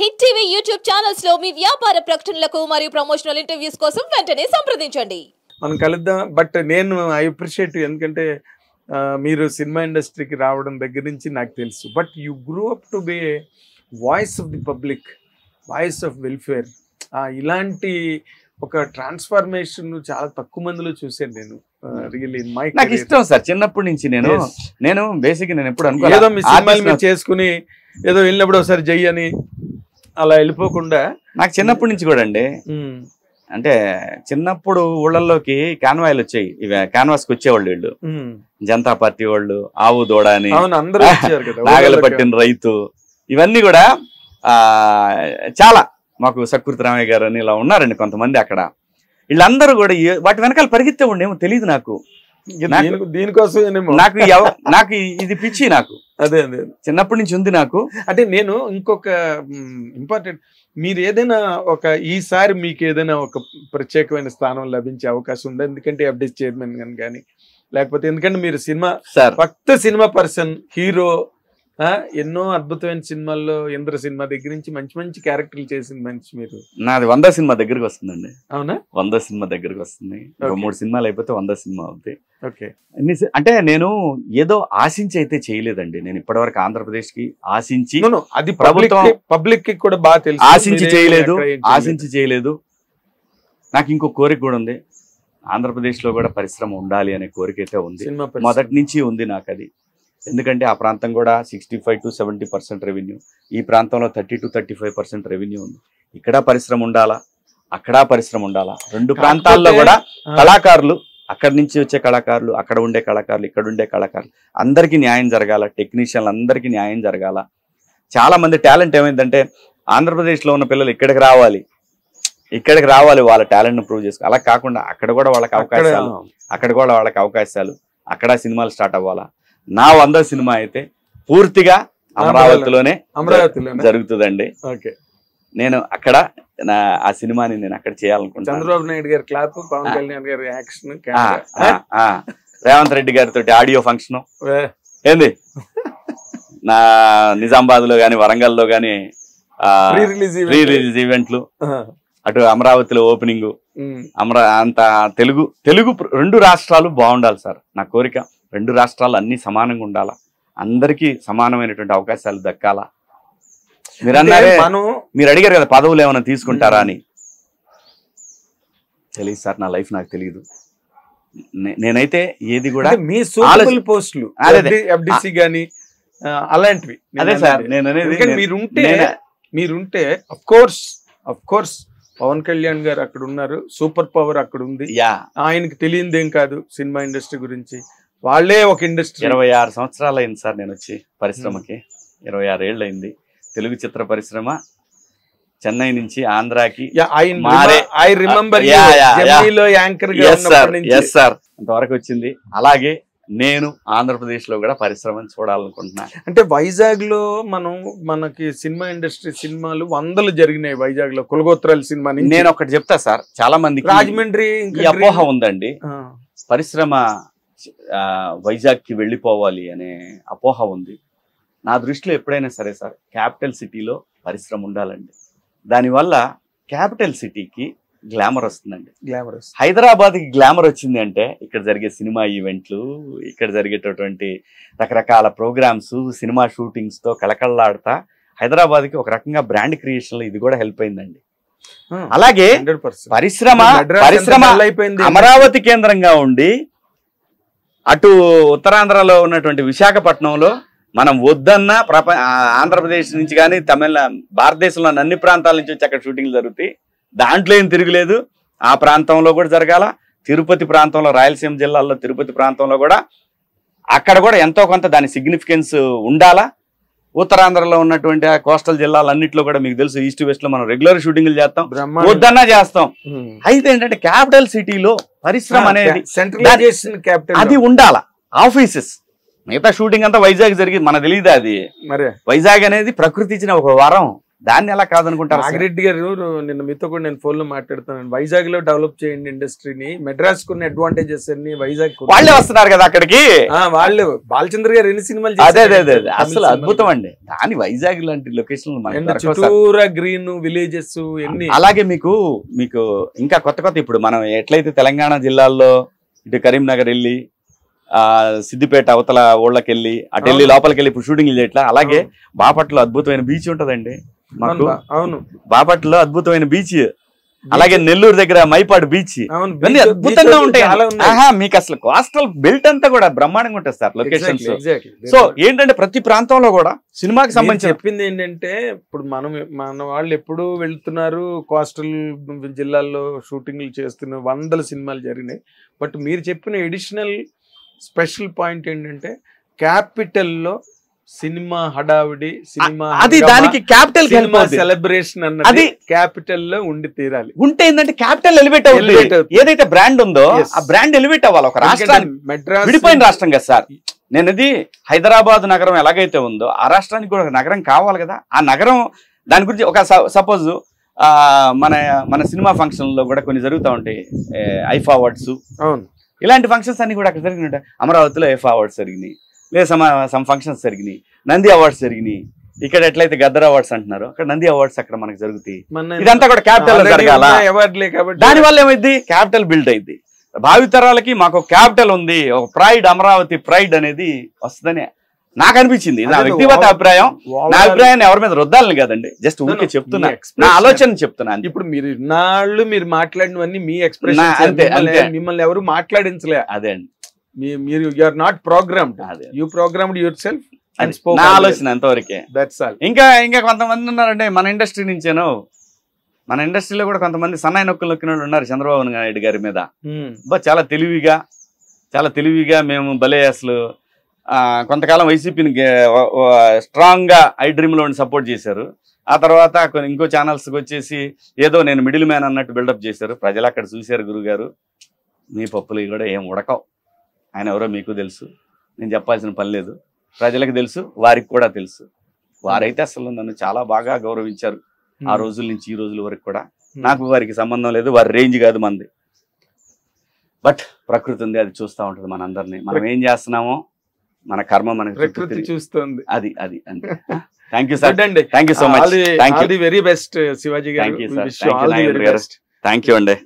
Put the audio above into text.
Hit TV YouTube channels లో మీ వ్యాపార ప్రకటనలకు మరియు ప్రమోషనల్ ఇంటర్వ్యూస్ కోసం వెంటనే సంప్రదించండి. మనం కలుద్దాం. బట్ నేను ఐ అప్రిషియేట్, ఎందుకంటే మీరు సినిమా ఇండస్ట్రీకి రావడం దగ్గర నుంచి నాకు తెలుసు. But you grew up to be voice of the public, voice of welfare. ఇలాంటి ఒక ట్రాన్స్ఫర్మేషన్ చాలా తక్కువ మందిలో చూసాను నేను. రియల్లీ నాకు ఇష్టం సార్ చిన్నప్పటి నుంచి. నేను బేసిక్ నేను ఎప్పుడు ఏదో మీ సినిమాలు మీరు చేసుకుని ఏదో వెళ్ళినప్పుడు ఒకసారి జయ్యని అలా వెళ్ళిపోకుండా నాకు చిన్నప్పటి నుంచి కూడా అండి. అంటే చిన్నప్పుడు ఊళ్ళల్లోకి కాన్వాయిలు వచ్చాయి, ఇవి కాన్వాస్కి వచ్చేవాళ్ళు వీళ్ళు, జనతా పార్టీ వాళ్ళు, ఆవు దూడ అని, నాగలు పట్టిన రైతు, ఇవన్నీ కూడా చాలా మాకు సకృతి రామయ్య గారు అని ఇలా ఉన్నారండి కొంతమంది అక్కడ. వీళ్ళందరూ కూడా వాటి వెనకాల పరిగెత్తే ఉండేమో తెలియదు నాకు. దీనికోసం నాకు ఇది పిచ్చి, నాకు అదే అదే చిన్నప్పటి నుంచి ఉంది నాకు. అంటే నేను ఇంకొక ఇంపార్టెంట్, మీరు ఏదైనా ఈసారి మీకు ఏదైనా ఒక ప్రత్యేకమైన స్థానం లభించే అవకాశం ఉందా? ఎందుకంటే ఎఫ్డీ చైర్మన్ కానీ లేకపోతే, ఎందుకంటే మీరు సినిమా ఫక్త సినిమా పర్సన్, హీరో, ఎన్నో అద్భుతమైన సినిమాల్లో ఇంద్ర సినిమా దగ్గర నుంచి మంచి మంచి క్యారెక్టర్లు చేసిన మనిషి మీరు. నాది 100 సినిమా దగ్గరకు వస్తుందండి. అవునా? 100 సినిమా దగ్గరకు వస్తుంది. 3 సినిమాలు అయిపోతే 100 సినిమా అవుతాయి. ఓకే. అంటే నేను ఏదో ఆశించి అయితే చేయలేదండి. నేను ఇప్పటివరకు ఆంధ్రప్రదేశ్ కి ఆశించి, అది పబ్లిక్ కి కూడా బాగా తెలుసు, ఆశించి చేయలేదు. నాకు ఇంకో కోరిక కూడా ఉంది, ఆంధ్రప్రదేశ్ లో కూడా పరిశ్రమ ఉండాలి అనే కోరిక అయితే ఉంది, మొదటి నుంచి ఉంది నాకు అది. ఎందుకంటే ఆ ప్రాంతం కూడా 65 to 70% రెవెన్యూ, ఈ ప్రాంతంలో 30 to 35% రెవెన్యూ ఉంది. ఇక్కడ పరిశ్రమ ఉండాలా, అక్కడ పరిశ్రమ ఉండాలా. రెండు ప్రాంతాల్లో కూడా కళాకారులు, అక్కడి నుంచి వచ్చే కళాకారులు, అక్కడ ఉండే కళాకారులు, ఇక్కడ ఉండే కళాకారులు, అందరికీ న్యాయం జరగాల, టెక్నీషియన్లు అందరికీ న్యాయం జరగాల. చాలా మంది టాలెంట్ ఏమైందంటే ఆంధ్రప్రదేశ్లో ఉన్న పిల్లలు ఇక్కడికి రావాలి, వాళ్ళ టాలెంట్ను ప్రూవ్ చేసుకోవాలి. అలా కాకుండా అక్కడ కూడా వాళ్ళకి అవకాశాలు, అక్కడ సినిమాలు స్టార్ట్ అవ్వాలా. నా 100 సినిమా అయితే పూర్తిగా అమరావతిలోనే జరుగుతుందండి. నేను అక్కడ ఆ సినిమాని నేను అక్కడ చేయాలనుకుంటున్నాను. చంద్రబాబు నాయుడు గారి క్లాప్, పవన్ కళ్యాణ్ గారి యాక్షన్, రేవంత్ రెడ్డి గారితో ఆడియో ఫంక్షన్ ఏంది, నా నిజామాబాద్ లో గాని వరంగల్ లో గాని ప్రీ రిలీజ్ ఈవెంట్లు, అటు అమరావతిలో ఓపెనింగ్, అంత తెలుగు 2 రాష్ట్రాలు బాగుండాలి సార్. నా కోరిక 2 రాష్ట్రాలు అన్ని సమానంగా ఉండాలా, అందరికీ సమానమైనటువంటి అవకాశాలు దక్కాలా. మీరు అన్నారే, మీరు అడిగారు కదా పదవులు ఏమైనా తీసుకుంటారా అని. తెలియదు సార్, నా లైఫ్ నాకు తెలియదు. నేనైతే ఏది కూడా మీ పోస్టులు ఎఫ్డిసి గాని అలాంటివి అదే సార్ నేను అనేది. మీరుంటే అఫ్ కోర్స్ పవన్ కళ్యాణ్ గారు అక్కడ ఉన్నారు, సూపర్ పవర్ అక్కడ ఉంది, ఆయనకి తెలియదేం కాదు సినిమా ఇండస్ట్రీ గురించి. వాళ్ళే ఒక ఇండస్ట్రీ. 26 సంవత్సరాలు అయింది సార్ నేను వచ్చి పరిశ్రమకి. 26 ఏళ్ళు అయింది. తెలుగు చిత్ర పరిశ్రమ చెన్నై నుంచి ఆంధ్రాకి అంతవరకు వచ్చింది. అలాగే నేను ఆంధ్రప్రదేశ్ లో కూడా పరిశ్రమను చూడాలనుకుంటున్నా. అంటే వైజాగ్ లో మనకి సినిమా ఇండస్ట్రీ సినిమాలు 100 జరిగినాయి వైజాగ్ లో. కులగోత్రాల సినిమా. నేను ఒకటి చెప్తా సార్, చాలా మందికి రాజమండ్రి అపోహ ఉందండి, పరిశ్రమ వైజాగ్ కి వెళ్ళిపోవాలి అనే అపోహ ఉంది. నా దృష్టిలో ఎప్పుడైనా సరే సార్, క్యాపిటల్ సిటీలో పరిశ్రమ ఉండాలండి. దానివల్ల క్యాపిటల్ సిటీకి గ్లామర్ వస్తుందండి. హైదరాబాద్కి గ్లామర్ వచ్చింది అంటే ఇక్కడ జరిగే సినిమా ఈవెంట్లు, ఇక్కడ జరిగేటటువంటి రకరకాల ప్రోగ్రామ్స్, సినిమా షూటింగ్స్ తో కళకళలాడుతా హైదరాబాద్కి ఒక రకంగా బ్రాండ్ క్రియేషన్ లో ఇది కూడా హెల్ప్ అయిందండి. అలాగే పరిశ్రమ అమరావతి కేంద్రంగా ఉండి అటు ఉత్తరాంధ్రలో ఉన్నటువంటి విశాఖపట్నంలో మనం వద్దన్న ఆంధ్రప్రదేశ్ నుంచి కానీ భారతదేశంలోని అన్ని ప్రాంతాల నుంచి వచ్చి అక్కడ షూటింగ్లు జరుగుతాయి. దాంట్లో ఏం తిరుగులేదు. ఆ ప్రాంతంలో కూడా జరగాల. తిరుపతి ప్రాంతంలో, రాయలసీమ జిల్లాల్లో తిరుపతి ప్రాంతంలో కూడా అక్కడ కూడా ఎంతో కొంత దాని సిగ్నిఫికెన్స్ ఉండాలా. ఉత్తరాంధ్రలో ఉన్నటువంటి కోస్టల్ జిల్లాలన్నింటిలో కూడా మీకు తెలుసు, ఈస్ట్ వెస్ట్ లో మనం రెగ్యులర్ షూటింగ్లు చేస్తాం, వద్దన్నా చేస్తాం. అయితే ఏంటంటే క్యాపిటల్ సిటీలో పరిశ్రమ అనేది అది ఉండాలా. ఆఫీసెస్, మిగతా షూటింగ్ అంతా వైజాగ్ జరిగింది, మనకు తెలియదు అది. వైజాగ్ అనేది ప్రకృతి ఇచ్చిన ఒక వరం. దాన్ని ఎలా కాదనుకుంటారు? నాగిరెడ్డి గారు నిన్న మీతో కూడా నేను ఫోన్ లో మాట్లాడుతున్నాను. వైజాగ్ లో డెవలప్ చేయండి ఇండస్ట్రీని, మెడ్రాస్ కున్న అడ్వాంటేజెస్ అన్ని వైజాగ్ వాళ్ళే వస్తున్నారు కదా అక్కడికి. వాళ్ళు బాలచంద్ర గారు ఎన్ని సినిమాలు అదే అసలు అద్భుతం అండి. దాని వైజాగ్ లాంటి లొకేషన్ చుట్టూరా గ్రీన్ విలేజెస్ ఎన్ని. అలాగే మీకు ఇంకా కొత్త ఇప్పుడు మనం ఎట్లయితే తెలంగాణ జిల్లాల్లో ఇటు కరీంనగర్ వెళ్ళి సిద్దిపేట అవతల ఊళ్ళకి వెళ్ళి అటు వెళ్ళి లోపలికి వెళ్ళి ఇప్పుడు షూటింగ్ చేయట్లా, అలాగే బాపట్లలో అద్భుతమైన బీచ్ ఉంటదండి మాకు. అవును, బాపట్లలో అద్భుతమైన బీచ్, అలాగే నెల్లూరు దగ్గర మైపాడు బీచ్, ఇవన్నీ అద్భుతంగా ఉంటాయి. మీకు అసలు కోస్టల్ బెల్ట్ అంతా కూడా బ్రహ్మాండంగా ఉంటుంది సార్ లొకేషన్స్. సో ఏంటంటే ప్రతి ప్రాంతంలో కూడా సినిమాకి సంబంధించి చెప్పింది ఏంటంటే, ఇప్పుడు మన వాళ్ళు ఎప్పుడు వెళ్తున్నారు కోస్టల్ జిల్లాల్లో షూటింగ్లు చేస్తున్న వందల సినిమాలు జరిగినాయి. బట్ మీరు చెప్పిన ఎడిషనల్ స్పెషల్ పాయింట్ ఏంటంటే క్యాపిటల్లో సినిమా హడావిడి, సినిమా అది దానికి క్యాపిటల్ సెలబ్రేషన్ అన్నది క్యాపిటల్ లో ఉండి తీరాలి. ఉంటే ఏంటంటే క్యాపిటల్ ఎలివేట్ అవుతుంది. ఏదైతే బ్రాండ్ ఉందో ఆ బ్రాండ్ ఎలివేట్ అవ్వాలి. ఒక రాష్ట్రానికి మెడ్రాస్ విడిపోయిన రాష్ట్రం కదా సార్. నేను ఇది హైదరాబాద్ నగరం ఎలాగైతే ఉందో ఆ రాష్ట్రానికి కూడా ఒక నగరం కావాలి కదా. ఆ నగరం దాని గురించి ఒక సపోజ్ మన సినిమా ఫంక్షన్ లో కూడా కొన్ని జరుగుతూ ఉంటాయి, ఐఫా అవార్డ్స్, ఇలాంటి ఫంక్షన్స్ అన్ని కూడా అక్కడ జరిగినాయి. అమరావతిలో ఐఫా అవార్డ్స్ జరిగినాయి, లేదా సమ్ ఫంక్షన్స్ జరిగినాయి, నంది అవార్డ్స్ జరిగినాయి. ఇక్కడ ఎట్లయితే గద్దర్ అవార్డ్స్ అంటున్నారు, అక్కడ నంది అవార్డ్స్ అక్కడ మనకు జరుగుతాయి. ఇదంతా కూడా క్యాపిటల్ జరగాల. దాని వల్ల ఏమైంది, క్యాపిటల్ బిల్డ్ అయింది. భావితరాలకి మాకు క్యాపిటల్ ఉంది, ఒక ప్రైడ్, అమరావతి ప్రైడ్ అనేది వస్తుందని నాకు అనిపించింది. నా వ్యక్తిగత అభిప్రాయం. నా అభిప్రాయాన్ని ఎవరి మీద రుద్దాలని కదండి, జస్ట్ ఊరికే చెప్తున్నా, నా ఆలోచన చెప్తున్నాను. ఇప్పుడు మీరు మాట్లాడినవన్నీ మీ ఎక్స్ప్రెషన్, మిమ్మల్ని ఎవరు మాట్లాడించలే. అదే అండి, మీరు you are not programmed, you programmed yourself. నా ఆలోచన అంతవరకే. ఇంకా కొంతమంది ఉన్నారంటే మన ఇండస్ట్రీ నుంచేనో, మన ఇండస్ట్రీలో కూడా కొంతమంది సన్నాయి నొక్కులు నొక్కిన వాళ్ళు ఉన్నారు చంద్రబాబు నాయుడు గారి మీద. చాలా తెలివిగా మేము భలే అసలు కొంతకాలం వైసీపీని స్ట్రాంగ్ గా ఐ డ్రీమ్ లో సపోర్ట్ చేశారు. ఆ తర్వాత ఇంకో ఛానల్స్కి వచ్చేసి ఏదో నేను మిడిల్ మ్యాన్ అన్నట్టు బిల్డప్ చేశారు. ప్రజలు అక్కడ చూశారు, గురుగారు మీ పప్పులు కూడా ఏం ఉడకవు, ఆయన ఎవరో మీకు తెలుసు, నేను చెప్పాల్సిన పని లేదు, ప్రజలకు తెలుసు, వారికి కూడా తెలుసు. వారైతే అసలు నన్ను చాలా బాగా గౌరవించారు ఆ రోజుల నుంచి ఈ రోజుల వరకు కూడా. నాకు వారికి సంబంధం లేదు, వారి రేంజ్ కాదు మంది. బట్ ప్రకృతి ఉంది, అది చూస్తూ ఉంటుంది మనందరినీ. మనం ఏం చేస్తున్నామో మన కర్మ మనకి ప్రకృతి చూస్తుంది. అది అంతే. Thank you sir, thank you so much, very best Shivaji గారు. థ్యాంక్ యూ అండి.